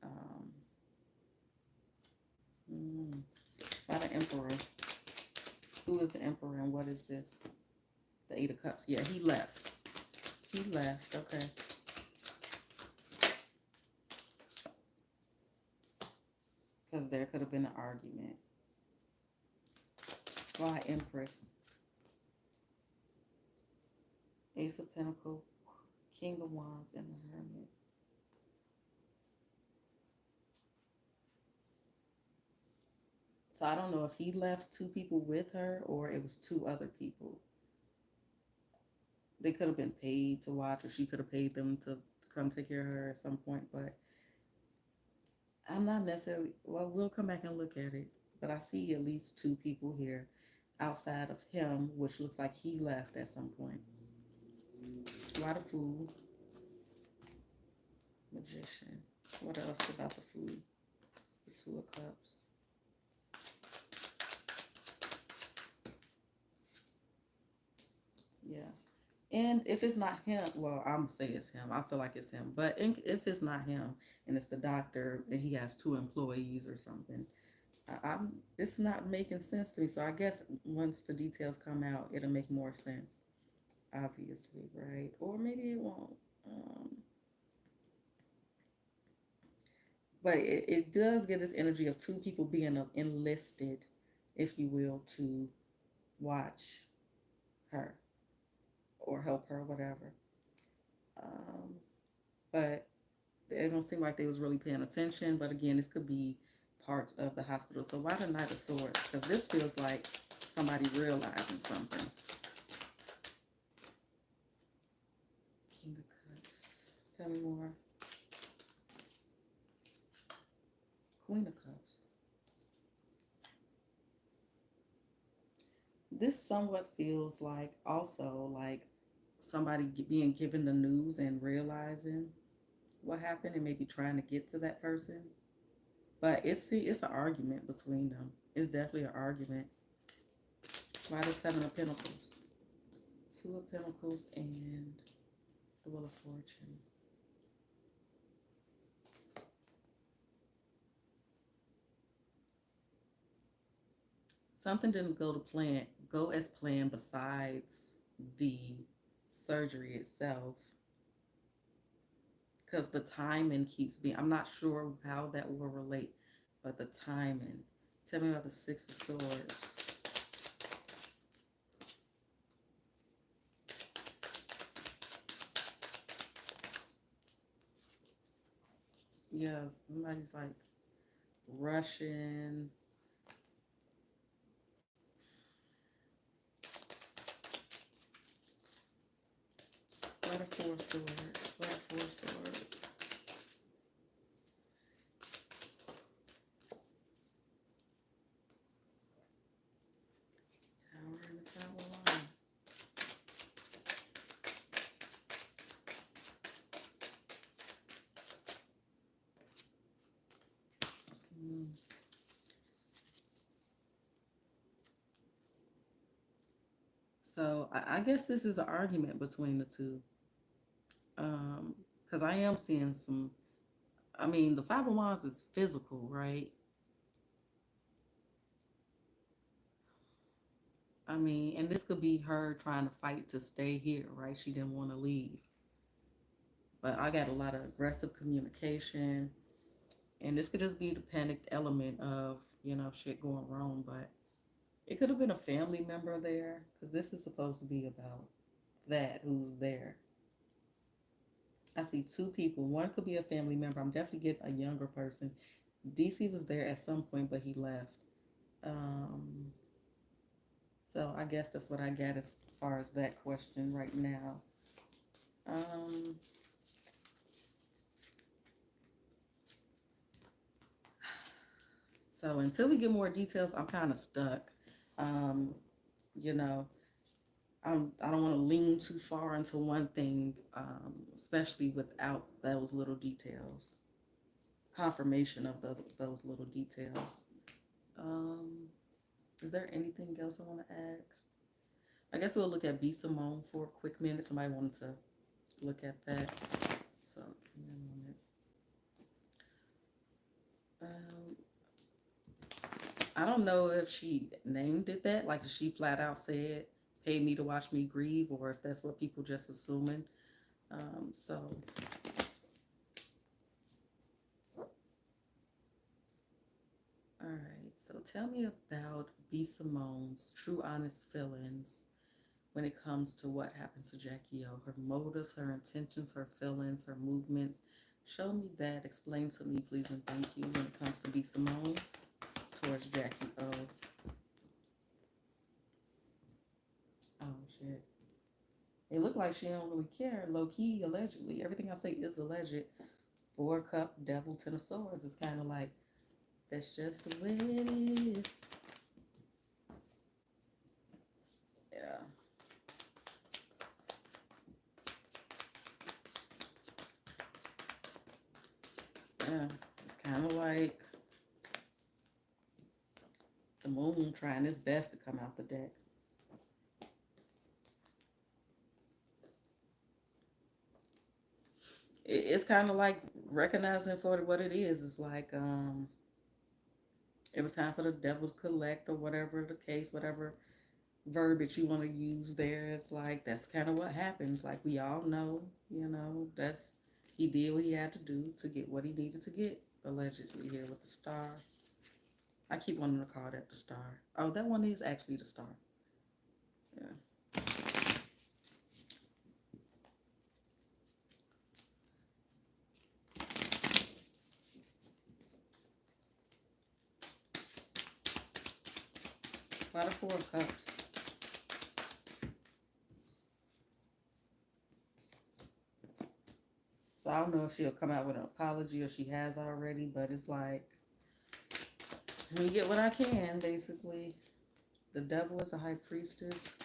Um, mm, by the Emperor. Who is the Emperor and what is this? The Eight of Cups. Yeah, he left. He left. Okay. Because there could have been an argument. Why Empress? Ace of Pentacles, King of Wands, and the Hermit. So I don't know if he left two people with her or it was two other people. They could have been paid to watch, or she could have paid them to come take care of her at some point. But I'm not necessarily, well, we'll come back and look at it. But I see at least two people here outside of him, which looks like he left at some point. Why the Fool? Magician. What else about the Fool? The Two of Cups. Yeah. And if it's not him, well, I'm gonna say it's him. I feel like it's him. But if it's not him, and it's the doctor, and he has two employees or something, it's not making sense to me. So I guess once the details come out, it'll make more sense. Obviously, right? Or maybe it won't. Um, but it does get this energy of two people being enlisted, if you will, to watch her or help her, whatever. Um, but it don't seem like they was really paying attention. But again, this could be parts of the hospital. So why the Knight of Swords? Because this feels like somebody realizing something. King of Cups. Tell me more. Queen of Cups. This somewhat feels like also like somebody being given the news and realizing what happened and maybe trying to get to that person. But it's an argument between them. It's definitely an argument. Why the Seven of Pentacles? Two of Pentacles and the Wheel of Fortune. Something didn't go as planned besides the surgery itself. Because the timing keeps being, I'm not sure how that will relate, but the timing. Tell me about the Six of Swords. Yeah, somebody's like rushing. What a four swords. What a four swords. Tower and the Tower of Wands. Mm. So I guess this is an argument between the two. Because I am seeing some. I mean, the Five of Wands is physical, right? I mean, and this could be her trying to fight to stay here, right? She didn't want to leave. But I got a lot of aggressive communication, and this could just be the panicked element of, shit going wrong. But it could have been a family member there, because this is supposed to be about that, who's there. I see two people. One could be a family member. I'm definitely getting a younger person. DC was there at some point, but he left. Um, so I guess that's what I got as far as that question right now. Um, so until we get more details, I'm kind of stuck. Um, you know, I don't want to lean too far into one thing, especially without those little details, confirmation of those little details. Um, is there anything else I want to ask? I guess we'll look at B. Simone for a quick minute. Somebody wanted to look at that. So, give me a moment. I don't know if she named it that, like if she flat out said, pay me to watch me grieve, or if that's what people just assuming. So, all right. So tell me about B. Simone's true, honest feelings when it comes to what happened to Jackie O. Her motives, her intentions, her feelings, her movements. Show me that. Explain to me, please, and thank you when it comes to B. Simone towards Jackie O. Oh, shit. It looked like she don't really care. Low key, allegedly. Everything I say is alleged. Four cup, devil, ten of swords. It's kind of like, that's just the way it is. Yeah. Yeah. It's kind of like the moon trying its best to come out the deck. It's kind of like recognizing for what it is. It's like it was time for the devil to collect, or whatever the case, whatever verbiage you want to use there. It's like that's kind of what happens. Like we all know, that's he did what he had to do to get what he needed to get, allegedly here with the star. I keep wanting to call that the star. Oh, that one is actually the star. Yeah. By the Four of Cups. So I don't know if she'll come out with an apology or she has already, but it's like, let me get what I can, basically. The devil is the high priestess.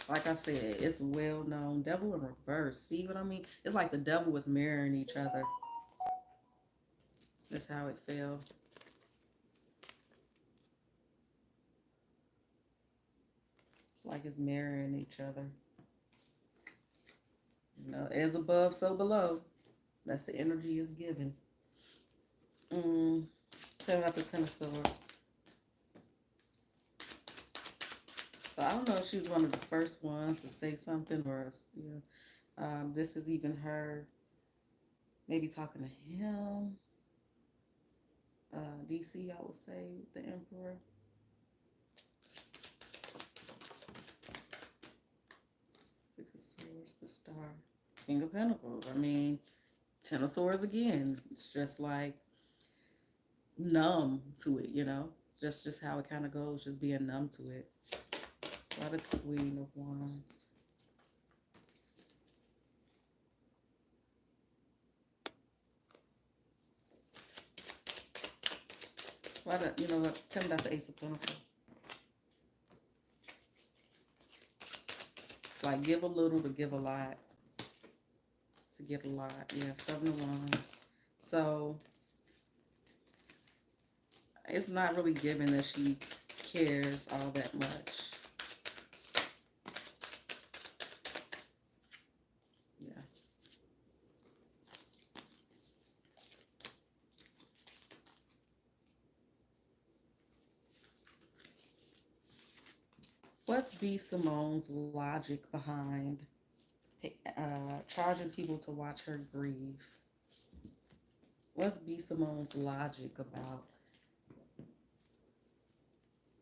Like I said, it's well known. Devil in reverse. See what I mean? It's like the devil was mirroring each other. That's how it felt. Like it's mirroring each other. As above, so below. That's the energy is given. Tell about the Ten of Swords. So I don't know if she was one of the first ones to say something, or this is even her maybe talking to him. DC, I would say, the Emperor. Six of Swords, the Star. King of Pentacles. I mean, Ten of Swords again. It's just like numb to it, you know, just how it kind of goes, just being numb to it. A lot of Queen of Wands. A lot of, you know, tell me about the Ace of Pentacles. Like give a little to give a lot. To get a lot. Yeah, Seven of Wands. So it's not really given that she cares all that much. Yeah. What's B. Simone's logic behind charging people to watch her grieve? What's B. Simone's logic about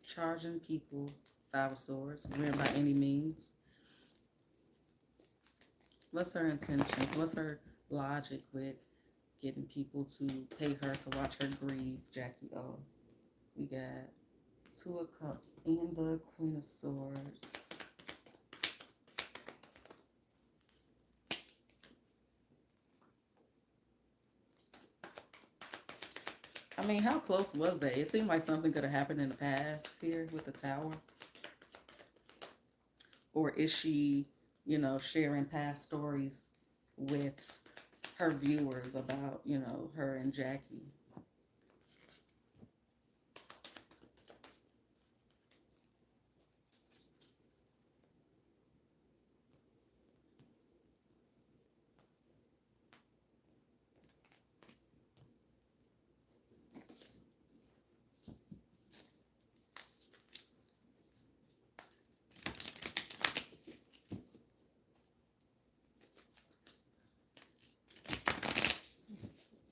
charging people, Five of Swords, win by any means? What's her intentions? What's her logic with getting people to pay her to watch her grieve, Jackie O? We got Two of Cups and the Queen of Swords. I mean, how close was they? It seemed like something could have happened in the past here with the Tower. Or is she, you know, sharing past stories with her viewers about, you know, her and Jackie?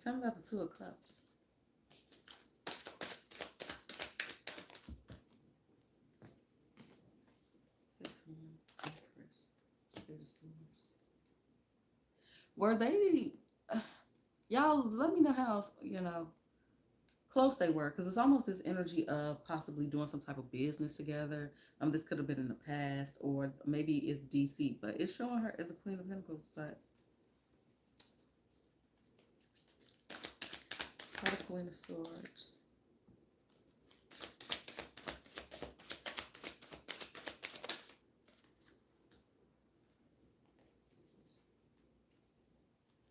Tell me about the Two of Cups. Six of Wands, Empress, Eight of Swords. Were they, y'all let me know how, you know, close they were, because it's almost this energy of possibly doing some type of business together. This could have been in the past, or maybe it's DC, but it's showing her as a Queen of Pentacles. But how the Queen of Swords.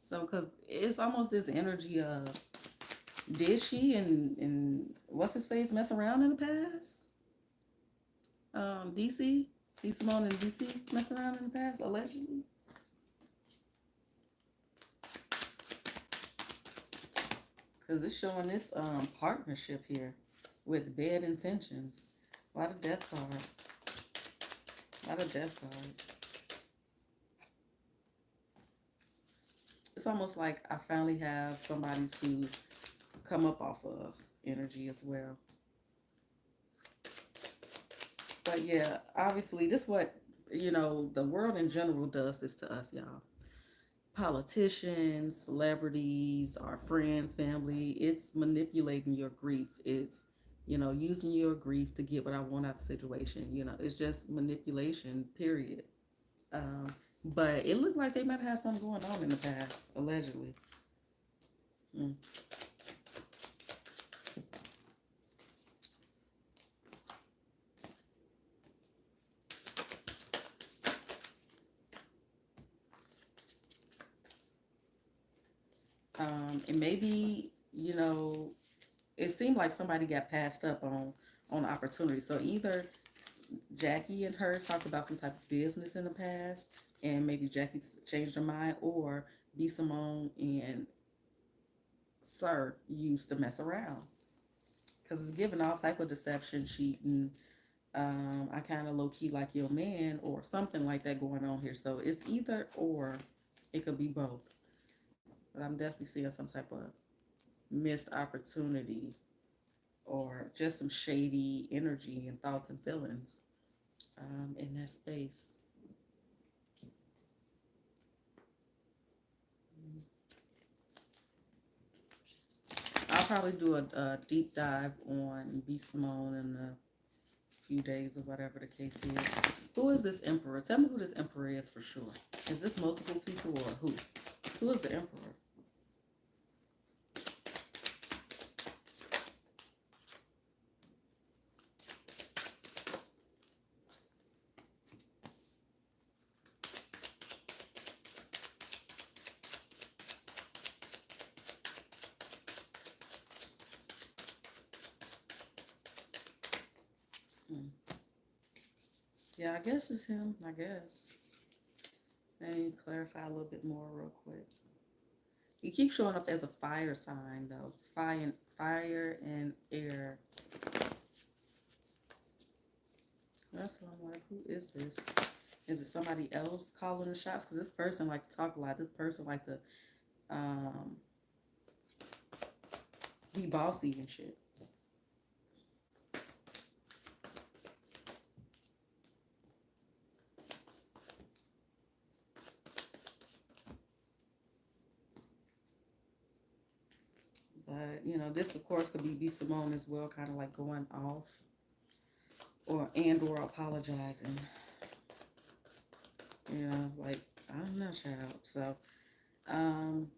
So, because it's almost this energy of, did she and what's his face mess around in the past? DC, D Simone and DC mess around in the past, allegedly. Because it's showing this partnership here with bad intentions. A lot of death card. A lot of death card. It's almost like I finally have somebody to come up off of energy as well. But yeah, obviously, this what, you know, the world in general does this to us, y'all. Politicians, celebrities, our friends, family, it's manipulating your grief. It's, you know, using your grief to get what I want out of the situation. You know, it's just manipulation, period. Um, but it looked like they might have had something going on in the past, allegedly. Mm. And maybe, you know, it seemed like somebody got passed up on opportunity. So either Jackie and her talked about some type of business in the past, and maybe Jackie changed her mind, or B Simone and Sir used to mess around, because it's giving all type of deception, cheating. I kind of low key like your man, or something like that going on here. So it's either or, it could be both. But I'm definitely seeing some type of missed opportunity, or just some shady energy and thoughts and feelings in that space. I'll probably do a deep dive on B. Simone in a few days or whatever the case is. Who is this emperor? Tell me who this emperor is for sure. Is this multiple people or who? Who is the emperor? Hmm. Yeah, I guess it's him. I guess. Let me clarify a little bit more real quick. He keeps showing up as a fire sign though. Fire and air. That's why I'm like, who is this? Is it somebody else calling the shots? Because this person like to talk a lot. This person like to um, be bossy and shit. But you know, this of course could be B. Simone as well, kind of like going off or apologizing. You know, like I don't know, child. So um,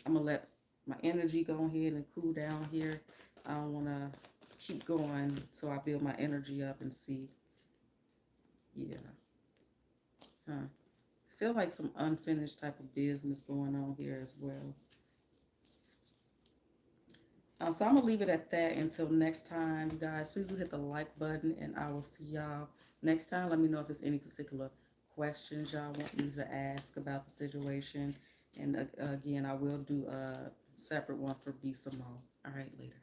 I'm gonna let my energy go ahead and cool down here. I don't wanna keep going so I build my energy up and see. Yeah. Huh. Feel like some unfinished type of business going on here as well. So I'm gonna leave it at that until next time, you guys. Please do hit the like button, and I will see y'all next time. Let me know if there's any particular questions y'all want me to ask about the situation. And again, I will do a separate one for B. Simone. All right, later.